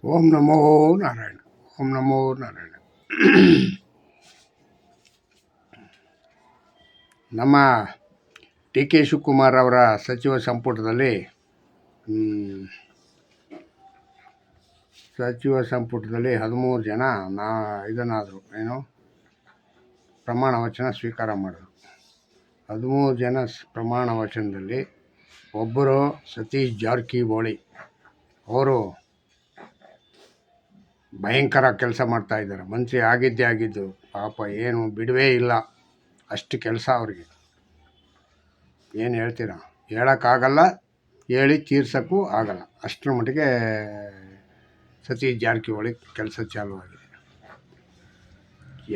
ಓಂ ನಮೋ ನಾರಾಯಣ. ಓಂ ನಮೋ ನಾರಾಯಣ. ನಮ್ಮ D K Shivakumar ಅವರ ಸಚಿವ ಸಂಪುಟದಲ್ಲಿ ಸಚಿವ ಸಂಪುಟದಲ್ಲಿ 13 ಜನ ಇದನ್ನಾದರು ಏನು ಪ್ರಮಾಣ ವಚನ ಸ್ವೀಕಾರ ಮಾಡಿದ್ರು. 13 ಜನ ಪ್ರಮಾಣ ವಚನದಲ್ಲಿ ಒಬ್ಬರು ಸತೀಶ್ ಜಾರಕಿಹೊಳಿ ಅವರು ಭಯಂಕರ ಕೆಲಸ ಮಾಡ್ತಾಯಿದ್ದಾರೆ. ಮಂತ್ರಿ ಆಗಿದ್ದು ಪಾಪ, ಏನು ಬಿಡುವೇ ಇಲ್ಲ, ಅಷ್ಟು ಕೆಲಸ ಅವ್ರಿಗೆ. ಏನು ಹೇಳ್ತೀರಾ, ಹೇಳೋಕ್ಕಾಗಲ್ಲ, ಹೇಳಿ ತೀರ್ಸೋಕ್ಕೂ ಆಗಲ್ಲ, ಅಷ್ಟರ ಮಟ್ಟಿಗೆ ಸತೀಶ್ ಜಾರಕಿಹೊಳಿ ಕೆಲಸ ಚಾಲೂ ಆಗಿದೆ.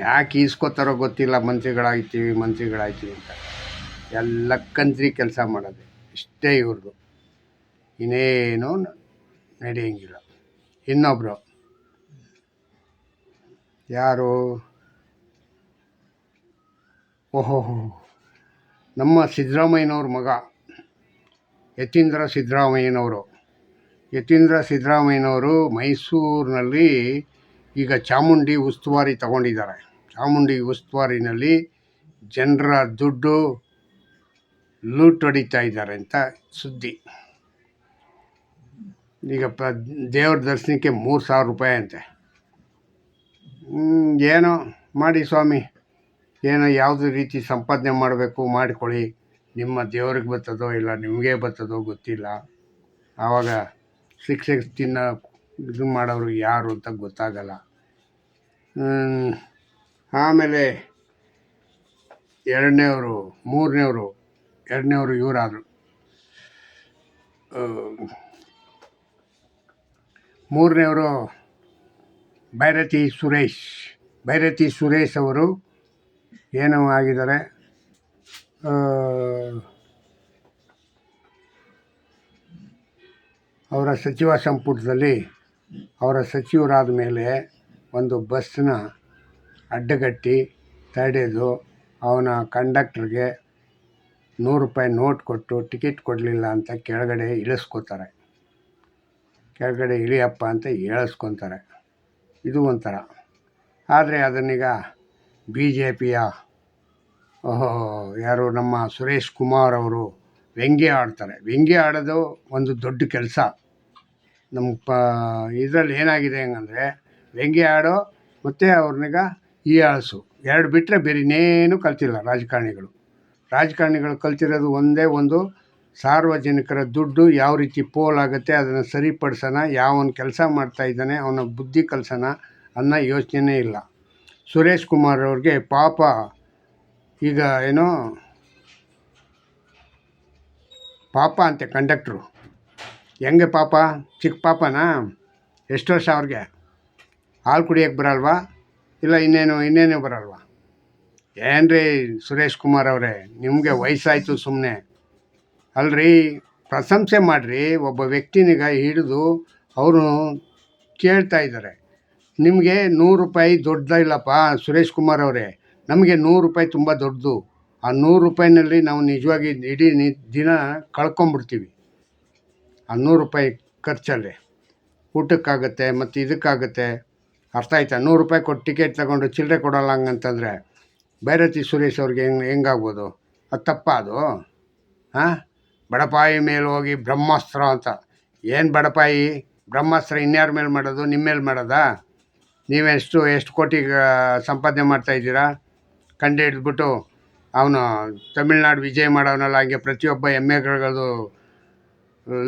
ಯಾಕೆ ಈಸ್ಕೋತಾರೋ ಗೊತ್ತಿಲ್ಲ, ಮಂತ್ರಿಗಳಾಗ್ತೀವಿ ಅಂತ. ಎಲ್ಲ ಕಂತ್ರಿ ಕೆಲಸ ಮಾಡೋದು ಇಷ್ಟೇ ಇವ್ರದ್ದು, ಇನ್ನೇನೂ ನಡೆಯಂಗಿಲ್ಲ. ಇನ್ನೊಬ್ಬರು ಯಾರು, ನಮ್ಮ ಸಿದ್ದರಾಮಯ್ಯನವ್ರ ಮಗ ಯತೀಂದ್ರ ಸಿದ್ದರಾಮಯ್ಯನವರು ಮೈಸೂರಿನಲ್ಲಿ ಈಗ ಚಾಮುಂಡಿ ಉಸ್ತುವಾರಿ ತಗೊಂಡಿದ್ದಾರೆ. ಚಾಮುಂಡಿ ಉಸ್ತುವಾರಿನಲ್ಲಿ ಜನರ ದುಡ್ಡು ಲೂಟ್ ಹೊಡಿತಾ ಇದ್ದಾರೆ ಅಂತ ಸುದ್ದಿ. ಈಗ ದೇವ್ರ ದರ್ಶನಕ್ಕೆ 3,000 ರೂಪಾಯಿ ಅಂತೆ. ಏನೋ ಮಾಡಿ ಸ್ವಾಮಿ, ಏನೋ ಯಾವುದೇ ರೀತಿ ಸಂಪಾದನೆ ಮಾಡಬೇಕು ಮಾಡಿಕೊಳ್ಳಿ. ನಿಮ್ಮ ದೇವ್ರಿಗೆ ಬರ್ತದೋ ಇಲ್ಲ ನಿಮಗೆ ಬರ್ತದೋ ಗೊತ್ತಿಲ್ಲ. ಆವಾಗ ಶಿಕ್ಷೆ ಇದು ಮಾಡೋರು ಯಾರು ಅಂತ ಗೊತ್ತಾಗಲ್ಲ. ಆಮೇಲೆ ಮೂರನೇವರು ಇವರಾದರು. ಮೂರನೇವರು ಭೈರತಿ ಸುರೇಶ್ ಅವರು ಏನೋ ಆಗಿದ್ದಾರೆ. ಅವರ ಸಚಿವ ಸಂಪುಟದಲ್ಲಿ ಸಚಿವರಾದ ಮೇಲೆ ಒಂದು ಬಸ್ನ ಅಡ್ಡಗಟ್ಟಿ ತಡೆದು ಅವನ ಕಂಡಕ್ಟ್ರಿಗೆ 100 ರೂಪಾಯಿ ನೋಟ್ ಕೊಟ್ಟು ಟಿಕೆಟ್ ಕೊಡಲಿಲ್ಲ ಅಂತ ಕೆಳಗಡೆ ಇಳಿಸ್ಕೊತಾರೆ. ಕೆಳಗಡೆ ಇಳಿಯಪ್ಪ ಅಂತ ಹೇಳಿಸ್ಕೊತಾರೆ. ಇದು ಒಂಥರ. ಆದರೆ ಅದನ್ನೀಗ BJPಯ ಯಾರು ನಮ್ಮ ಸುರೇಶ್ ಕುಮಾರ್ ಅವರು ವ್ಯಂಗ್ಯ ಆಡ್ತಾರೆ. ವ್ಯಂಗ್ಯ ಆಡೋದು ಒಂದು ದೊಡ್ಡ ಕೆಲಸ. ನಮ್ಮ ಇದರಲ್ಲಿ ಏನಾಗಿದೆ ಹೆಂಗಂದರೆ, ವ್ಯಂಗ್ಯ ಆಡೋ ಮತ್ತು ಅವ್ರನ್ನೀಗ ಹೀಯಾಳಿಸು ಎರಡು ಬಿಟ್ಟರೆ ಬೇರೆ ಇನ್ನೇನು ಕಲ್ತಿಲ್ಲ ರಾಜಕಾರಣಿಗಳು ಕಲ್ತಿರೋದು ಒಂದೇ ಒಂದು, ಸಾರ್ವಜನಿಕರ ದುಡ್ಡು ಯಾವ ರೀತಿ ಪೋಲಾಗುತ್ತೆ ಅದನ್ನು ಸರಿಪಡಿಸೋಣ, ಯಾವನು ಕೆಲಸ ಮಾಡ್ತಾಯಿದ್ದಾನೆ ಅವನ ಬುದ್ಧಿ ಕಲಿಸೋಣ ಅನ್ನೋ ಯೋಚನೆ ಇಲ್ಲ. ಸುರೇಶ್ ಕುಮಾರ್ ಅವ್ರಿಗೆ ಪಾಪ ಈಗ ಏನೋ ಪಾಪ ಅಂತೆ ಕಂಡಕ್ಟ್ರು. ಹೆಂಗೆ ಪಾಪ, ಚಿಕ್ಕ ಪಾಪನಾ? ಎಷ್ಟು ವರ್ಷ ಅವ್ರಿಗೆ? ಹಾಲು ಕುಡಿಯೋಕ್ಕೆ ಬರಲ್ವಾ? ಇಲ್ಲ ಇನ್ನೇನು ಬರಲ್ವಾ? ಏನ್ರಿ ಸುರೇಶ್ ಕುಮಾರ್ ಅವರೇ, ನಿಮಗೆ ವಯಸ್ಸಾಯಿತು ಸುಮ್ಮನೆ ಅಲ್ರಿ, ಪ್ರಶಂಸೆ ಮಾಡಿರಿ. ಒಬ್ಬ ವ್ಯಕ್ತಿನಿಗ ಹಿಡಿದು ಅವರು ಕೇಳ್ತಾ ಇದ್ದಾರೆ. ನಿಮಗೆ 100 ರೂಪಾಯಿ ದೊಡ್ಡದಿಲ್ಲಪ್ಪ ಸುರೇಶ್ ಕುಮಾರ್ ಅವರೇ, ನಮಗೆ 100 ರೂಪಾಯಿ ತುಂಬ ದೊಡ್ಡದು. ಆ 100 ರೂಪಾಯಿನಲ್ಲಿ ನಾವು ನಿಜವಾಗಿ ಇಡೀ ದಿನ ಕಳ್ಕೊಂಬಿಡ್ತೀವಿ. ಆ 100 ರೂಪಾಯಿ ಖರ್ಚಲ್ಲಿ ಊಟಕ್ಕಾಗುತ್ತೆ ಮತ್ತು ಇದಕ್ಕಾಗುತ್ತೆ. ಅರ್ಥ ಆಯ್ತಾ? 100 ರೂಪಾಯಿ ಕೊಟ್ಟು ಟಿಕೆಟ್ ತಗೊಂಡು ಚಿಲ್ಲರೆ ಕೊಡೋಲ್ಲ ಹಂಗಂತಂದರೆ ಭೈರತಿ ಸುರೇಶ್ ಅವ್ರಿಗೆ ಹೆಂಗಾಗ್ಬೋದು? ಅದು ತಪ್ಪ ಅದು? ಬಡಪಾಯಿ ಮೇಲೆ ಹೋಗಿ ಬ್ರಹ್ಮಾಸ್ತ್ರ ಅಂತ. ಏನು ಬಡಪಾಯಿ ಬ್ರಹ್ಮಾಸ್ತ್ರ ಇನ್ಯಾರ ಮೇಲೆ ಮಾಡೋದು? ನಿಮ್ಮ ಮೇಲೆ ಮಾಡೋದಾ? ನೀವೆಷ್ಟು ಕೋಟಿ ಸಂಪಾದನೆ ಮಾಡ್ತಾಯಿದ್ದೀರಾ? ಕಂಡು ಹಿಡಿದ್ಬಿಟ್ಟು ಅವನು ತಮಿಳ್ನಾಡು ವಿಜಯ್ ಮಾಡೋನಲ್ಲ, ಹಂಗೆ ಪ್ರತಿಯೊಬ್ಬ ಎಮ್ಮೆಗಳದು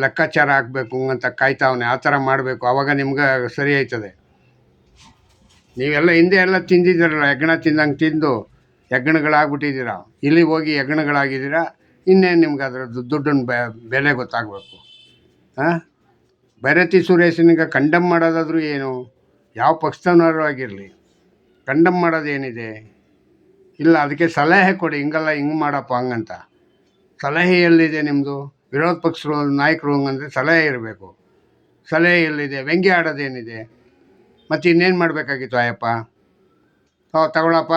ಲೆಕ್ಕಾಚಾರ ಹಾಕಬೇಕು ಅಂತ ಕಾಯ್ತಾವನೆ. ಆ ಥರ ಮಾಡಬೇಕು, ಆವಾಗ ನಿಮ್ಗೆ ಸರಿ ಆಯ್ತದೆ. ನೀವೆಲ್ಲ ಹಿಂದೆ ಎಲ್ಲ ತಿಂದಿದ್ದೀರಲ್ಲ, ಹೆಗ್ಗಣ ತಿಂದಂಗೆ ತಿಂದು ಹೆಗ್ಗಣಗಳಾಗ್ಬಿಟ್ಟಿದ್ದೀರಾ. ಇಲ್ಲಿ ಹೋಗಿ ಹೆಗ್ಗಣಗಳಾಗಿದ್ದೀರಾ. ಇನ್ನೇನು ನಿಮ್ಗೆ ಅದರದ್ದು ದುಡ್ಡನ್ನು ಬೆಲೆ ಗೊತ್ತಾಗಬೇಕು. ಭೈರತಿ ಸುರೇಶನಿಗೆ ಕಂಡಮ್ ಮಾಡೋದಾದರೂ ಏನು? ಯಾವ ಪಕ್ಷದವನಾರು ಆಗಿರಲಿ, ಕಂಡಮ್ ಮಾಡೋದೇನಿದೆ? ಇಲ್ಲ, ಅದಕ್ಕೆ ಸಲಹೆ ಕೊಡಿ, ಹಿಂಗಲ್ಲ ಹಿಂಗೆ ಮಾಡಪ್ಪ ಹಂಗಂತ. ಸಲಹೆ ಎಲ್ಲಿದೆ ನಿಮ್ಮದು? ವಿರೋಧ ಪಕ್ಷದ ನಾಯಕರು ಹಂಗಂದರೆ ಸಲಹೆ ಇರಬೇಕು. ಸಲಹೆ ಎಲ್ಲಿದೆ? ವ್ಯಂಗ್ಯ ಆಡೋದೇನಿದೆ? ಮತ್ತು ಇನ್ನೇನು ಮಾಡಬೇಕಾಗಿತ್ತು? ಆಯಪ್ಪ ತಗೊಳಪ್ಪ,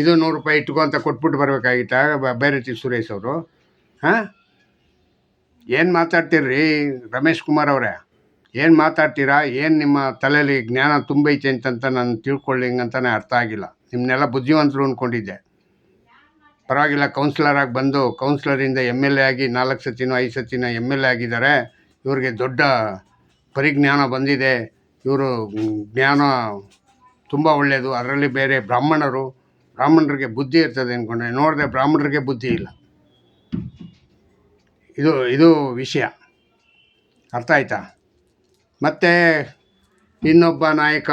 ಇದು 100 ರೂಪಾಯಿ ಇಟ್ಕೊ ಅಂತ ಕೊಟ್ಬಿಟ್ಟು ಬರಬೇಕಾಗಿತ್ತ ಭೈರತಿ ಸುರೇಶ್ ಅವರು? ಏನು ಮಾತಾಡ್ತೀರ್ರಿ ರಮೇಶ್ ಕುಮಾರ್ ಅವರೇ? ಏನು ಮಾತಾಡ್ತೀರಾ, ಏನು ನಿಮ್ಮ ತಲೆಯಲ್ಲಿ ಜ್ಞಾನ ತುಂಬೈತೆ ಅಂತಂತ ನಾನು ತಿಳ್ಕೊಳ್ಳಿ ಅಂತಲೇ ಅರ್ಥ ಆಗಿಲ್ಲ. ನಿಮ್ಮನ್ನೆಲ್ಲ ಬುದ್ಧಿವಂತರು ಅಂದ್ಕೊಂಡಿದ್ದೆ. ಪರವಾಗಿಲ್ಲ, ಕೌನ್ಸಿಲರಾಗಿ ಬಂದು ಕೌನ್ಸಿಲರಿಂದ MLA ಆಗಿ 4 ಸತಿನೋ 5 ಸತಿನೋ MLA ಆಗಿದ್ದಾರೆ. ಇವ್ರಿಗೆ ದೊಡ್ಡ ಪರಿಜ್ಞಾನ ಬಂದಿದೆ. ಇವರು ಜ್ಞಾನ ತುಂಬ ಒಳ್ಳೆಯದು. ಅದರಲ್ಲಿ ಬೇರೆ ಬ್ರಾಹ್ಮಣರಿಗೆ ಬುದ್ಧಿ ಇರ್ತದೆ ಅಂದ್ಕೊಂಡೆ. ನೋಡಿದೆ ಬ್ರಾಹ್ಮಣರಿಗೆ ಬುದ್ಧಿ ಇಲ್ಲ. ಇದು ವಿಷಯ. ಅರ್ಥ ಆಯ್ತಾ? ಮತ್ತು ಇನ್ನೊಬ್ಬ ನಾಯಕ,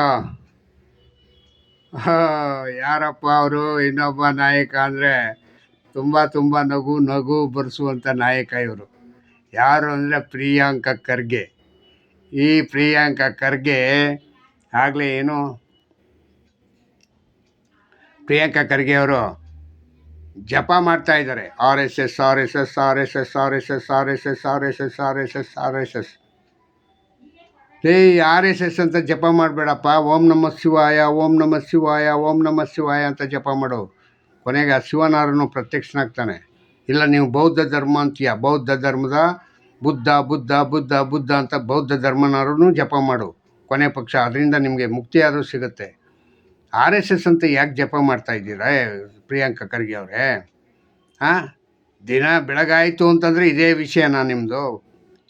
ಯಾರಪ್ಪ ಅವರು? ಇನ್ನೊಬ್ಬ ನಾಯಕ ಅಂದರೆ ತುಂಬ ನಗು ಬರೆಸುವಂಥ ನಾಯಕ ಇವರು. ಯಾರು ಅಂದರೆ ಪ್ರಿಯಾಂಕಾ ಖರ್ಗೆ. ಈ ಪ್ರಿಯಾಂಕಾ ಖರ್ಗೆ ಆಗಲೇ ಪ್ರಿಯಾಂಕಾ ಖರ್ಗೆ ಅವರು ಜಪ ಮಾಡ್ತಾ ಇದ್ದಾರೆ. RSS RSS ಅಂತ ಜಪ ಮಾಡಬೇಡಪ್ಪ. ಓಂ ನಮಃ ಶಿವಾಯ ಅಂತ ಜಪ ಮಾಡು. ಕೊನೆಗೆ ಆ ಶಿವನಾರನು ಪ್ರತ್ಯಕ್ಷನಾಗ್ತಾನೆ. ಇಲ್ಲ ನೀವು ಬೌದ್ಧ ಧರ್ಮ ಅಂತೀಯ, ಬೌದ್ಧ ಧರ್ಮದ ಬುದ್ಧ ಅಂತ ಬೌದ್ಧ ಧರ್ಮನಾರೂ ಜಪ ಮಾಡು. ಕೊನೆ ಪಕ್ಷ ಅದರಿಂದ ನಿಮಗೆ ಮುಕ್ತಿಯಾದರೂ ಸಿಗುತ್ತೆ. RSS ಅಂತ ಯಾಕೆ ಜಪ ಮಾಡ್ತಾ ಇದ್ದೀರಾ ಪ್ರಿಯಾಂಕಾ ಖರ್ಗೆ ಅವರೇ? ದಿನ ಬೆಳಗಾಯಿತು ಅಂತಂದರೆ ಇದೇ ವಿಷಯನಾ ನಿಮ್ಮದು?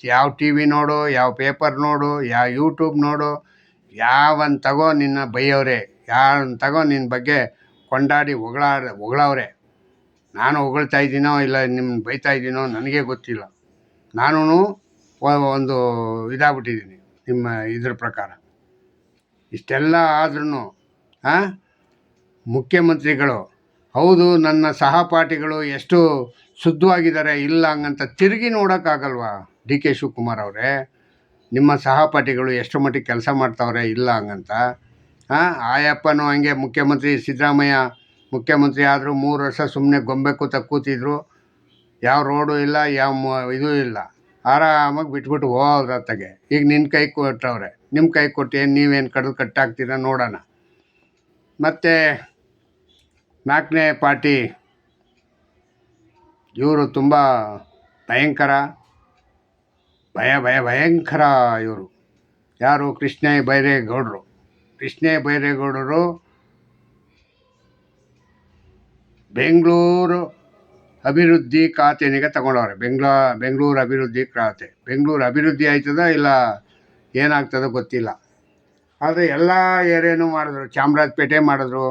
ಯಾವ TV ನೋಡು, ಯಾವ ಪೇಪರ್ ನೋಡು, ಯಾವ ಯೂಟ್ಯೂಬ್ ನೋಡು, ಯಾವನ್ ತಗೋ ನಿನ್ನ ಬೈಯವ್ರೆ, ಯಾವನ್ ತಗೋ ನಿನ್ನ ಬಗ್ಗೆ ಕೊಂಡಾಡಿ ಹೊಗಳವ್ರೆ. ನಾನು ಹೊಗಳ್ತಾ ಇದ್ದೀನೋ ಇಲ್ಲ ನಿಮ್ಮನ್ನ ಬೈತಾ ಇದ್ದೀನೋ ನನಗೆ ಗೊತ್ತಿಲ್ಲ. ನಾನು ಒಂದು ಇದಾಗ್ಬಿಟ್ಟಿದ್ದೀನಿ ನಿಮ್ಮ ಇದ್ರ ಪ್ರಕಾರ. ಇಷ್ಟೆಲ್ಲ ಆದ್ರೂ ಮುಖ್ಯಮಂತ್ರಿಗಳು ಹೌದು ನನ್ನ ಸಹಪಾಠಿಗಳು ಎಷ್ಟು ಶುದ್ಧವಾಗಿದ್ದಾರೆ ಇಲ್ಲ ಹಂಗಂತ ತಿರುಗಿ ನೋಡೋಕ್ಕಾಗಲ್ವಾ? DK ಶಿವಕುಮಾರ್ ಅವರೇ, ನಿಮ್ಮ ಸಹಪಾಠಿಗಳು ಎಷ್ಟು ಮಟ್ಟಿಗೆ ಕೆಲಸ ಮಾಡ್ತಾವ್ರೆ ಇಲ್ಲ ಹಂಗಂತ? ಆಯಪ್ಪನೂ ಹಂಗೆ ಮುಖ್ಯಮಂತ್ರಿ ಸಿದ್ದರಾಮಯ್ಯ ಮುಖ್ಯಮಂತ್ರಿ ಆದರೂ 3 ವರ್ಷ ಸುಮ್ಮನೆ ಗೊಂಬೆ ಕೂತಿದ್ರು. ಯಾವ ರೋಡು ಇಲ್ಲ, ಯಾವ ಇದೂ ಇಲ್ಲ, ಆರಾಮಾಗಿ ಬಿಟ್ಬಿಟ್ಟು ಹೋದ್ರತ್ತಾಗೆ. ಈಗ ನಿನ್ನ ಕೈ ಕೊಟ್ಟವ್ರೆ, ನಿಮ್ಮ ಕೈ ಕೊಟ್ಟು ನೀವೇನು ಕಟ್ಟಾಗ್ತೀರ ನೋಡೋಣ. ಮತ್ತು 4ನೇ ಪಾರ್ಟಿ ಇವರು ತುಂಬ ಭಯಂಕರ ಇವರು. ಯಾರು? ಕೃಷ್ಣ ಬೈರೇಗೌಡರು ಬೆಂಗಳೂರು ಅಭಿವೃದ್ಧಿ ಖಾತೆನಿಗೆ ತಗೊಂಡವ್ರೆ. ಬೆಂಗಳೂರು ಅಭಿವೃದ್ಧಿ ಖಾತೆ. ಬೆಂಗಳೂರು ಅಭಿವೃದ್ಧಿ ಆಯ್ತದ ಇಲ್ಲ ಏನಾಗ್ತದೋ ಗೊತ್ತಿಲ್ಲ. ಆದರೆ ಎಲ್ಲ ಏರಿಯಾನೂ ಮಾಡಿದ್ರು. ಚಾಮರಾಜಪೇಟೆ ಮಾಡಿದ್ರು,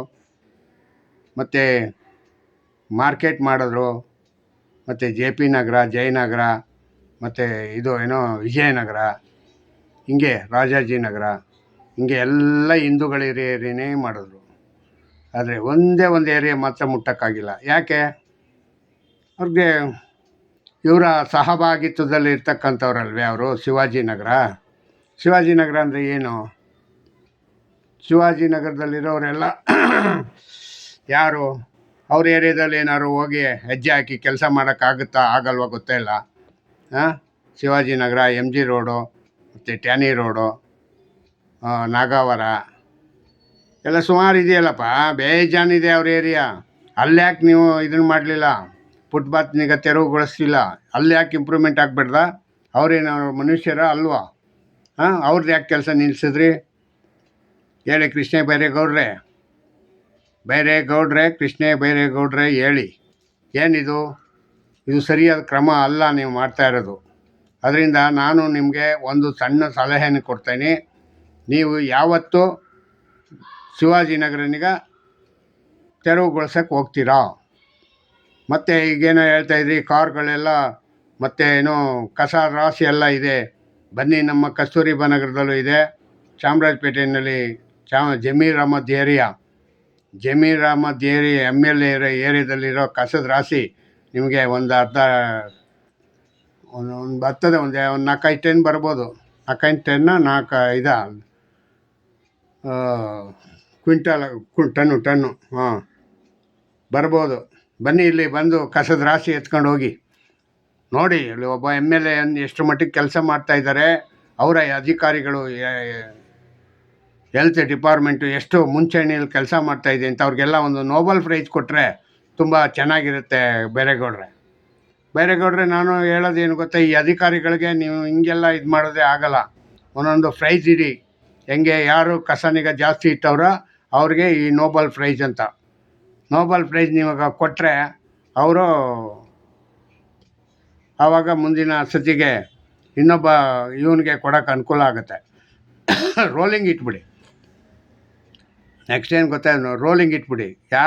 ಮತ್ತು ಮಾರ್ಕೆಟ್ ಮಾಡಿದ್ರು, ಮತ್ತು JP ನಗರ, ಜಯನಗರ, ಮತ್ತು ವಿಜಯನಗರ, ಹಿಂಗೆ ರಾಜಾಜಿನಗರ, ಹಿಂಗೆ ಎಲ್ಲ ಹಿಂದೂಗಳ ಏರಿಯಾನೇ ಮಾಡಿದ್ರು. ಆದರೆ ಒಂದೇ ಒಂದು ಏರಿಯಾ ಮಾತ್ರ ಮುಟ್ಟೋಕ್ಕಾಗಿಲ್ಲ. ಯಾಕೆ? ಅವ್ರಿಗೆ ಇವರ ಸಹಭಾಗಿತ್ವದಲ್ಲಿ ಇರ್ತಕ್ಕಂಥವ್ರಲ್ವೇ ಅವರು. ಶಿವಾಜಿನಗರ ಅಂದರೆ ಏನು? ಶಿವಾಜಿನಗರದಲ್ಲಿರೋರೆಲ್ಲ ಯಾರು? ಅವ್ರ ಏರಿಯಾದಲ್ಲಿ ಏನಾದ್ರು ಹೋಗಿ ಹೆಜ್ಜೆ ಹಾಕಿ ಕೆಲಸ ಆಗಲ್ವ ಗೊತ್ತೇ ಇಲ್ಲ. ಶಿವಾಜಿನಗರ, MG ರೋಡು, ಮತ್ತು ಟ್ಯಾನಿ ರೋಡು, ನಾಗಾವರ ಎಲ್ಲ ಸುಮಾರು ಇದೆಯಲ್ಲಪ್ಪ, ಬೇಜಾನಿದೆ ಅವ್ರ ಏರಿಯಾ. ಅಲ್ಲಿ ಯಾಕೆ ನೀವು ಇದನ್ನು ಮಾಡಲಿಲ್ಲ? ಫುಟ್ಪಾತ್ನಿಗೆ ತೆರವುಗೊಳಿಸ್ಲಿಲ್ಲ? ಅಲ್ಲಿ ಯಾಕೆ ಇಂಪ್ರೂವ್ಮೆಂಟ್ ಆಗಬೇಡ್ದ? ಅವ್ರೇನು ಮನುಷ್ಯರ ಅಲ್ವಾ? ಅವ್ರದ್ದು ಯಾಕೆ ಕೆಲಸ ನಿಲ್ಲಿಸಿದ್ರಿ? ಹೇಳಿ ಕೃಷ್ಣ ಬೈರೇಗೌಡ್ರೆ ಹೇಳಿ. ಏನಿದು? ಇದು ಸರಿಯಾದ ಕ್ರಮ ಅಲ್ಲ ನೀವು ಮಾಡ್ತಾ ಇರೋದು. ಅದರಿಂದ ನಾನು ನಿಮಗೆ ಒಂದು ಸಣ್ಣ ಸಲಹೆಯನ್ನು ಕೊಡ್ತೇನೆ. ನೀವು ಯಾವತ್ತೂ ಶಿವಾಜಿನಗರನಿಗೆ ತೆರವುಗೊಳಿಸೋಕ್ಕೆ ಹೋಗ್ತೀರಾ? ಮತ್ತು ಈಗೇನೋ ಹೇಳ್ತಾಯಿದ್ರಿ ಕಾರ್ಗಳೆಲ್ಲ, ಮತ್ತು ಕಸ ರಾಶಿ ಎಲ್ಲ ಇದೆ. ಬನ್ನಿ, ನಮ್ಮ ಕಸ್ತೂರಿಬಾ ನಗರದಲ್ಲೂ ಇದೆ, ಚಾಮರಾಜಪೇಟೆಯಲ್ಲಿ ಜಮೀರ್ ಅಹಮದ್ MLA ಏರಿಯಾದಲ್ಲಿರೋ ಕಸದ ರಾಶಿ ನಿಮಗೆ ಒಂದು ಬರ್ತದೆ. ಒಂದು 4-5 ಟನ್ ಬರ್ಬೋದು. 4-5 ಟನ್ನು ಬರ್ಬೋದು. ಬನ್ನಿ, ಇಲ್ಲಿ ಬಂದು ಕಸದ ರಾಶಿ ಎತ್ಕೊಂಡು ಹೋಗಿ ನೋಡಿ. ಇಲ್ಲಿ ಒಬ್ಬ MLA ಎಷ್ಟು ಮಟ್ಟಿಗೆ ಕೆಲಸ ಮಾಡ್ತಾಯಿದ್ದಾರೆ. ಅವರ ಅಧಿಕಾರಿಗಳು, ಹೆಲ್ತ್ ಡಿಪಾರ್ಟ್ಮೆಂಟು ಎಷ್ಟು ಮುಂಚೂಣಿಯಲ್ಲಿ ಕೆಲಸ ಮಾಡ್ತಾಯಿದೆ ಅಂತ ಅವ್ರಿಗೆಲ್ಲ ಒಂದು ನೋಬಲ್ ಪ್ರೈಸ್ ಕೊಟ್ಟರೆ ತುಂಬ ಚೆನ್ನಾಗಿರುತ್ತೆ. ಬೈರೇಗೌಡ್ರೆ, ನಾನು ಹೇಳೋದೇನು ಗೊತ್ತಾ? ಈ ಅಧಿಕಾರಿಗಳಿಗೆ ನೀವು ಹಿಂಗೆಲ್ಲ ಇದು ಮಾಡೋದೇ ಆಗಲ್ಲ. ಒಂದೊಂದು ಪ್ರೈಸ್ ಇಡಿ. ಹೆಂಗೆ ಯಾರು ಕಸನಿಗೆ ಜಾಸ್ತಿ ಇಟ್ಟವ್ರೋ ಅವ್ರಿಗೆ ಈ ನೋಬಲ್ ಪ್ರೈಸ್ ಅಂತ. ನೋಬಲ್ ಪ್ರೈಸ್ ನಿಮಗೆ ಕೊಟ್ಟರೆ ಅವರು ಆವಾಗ ಮುಂದಿನ ಸತಿಗೆ ಇನ್ನೊಬ್ಬ ಇವನಿಗೆ ಕೊಡೋಕೆ ಅನುಕೂಲ ಆಗುತ್ತೆ. ರೋಲಿಂಗ್ ಇಟ್ಬಿಡಿ. ನೆಕ್ಸ್ಟ್ ಏನು ಗೊತ್ತಾ, ರೋಲಿಂಗ್ ಇಟ್ಬಿಡಿ.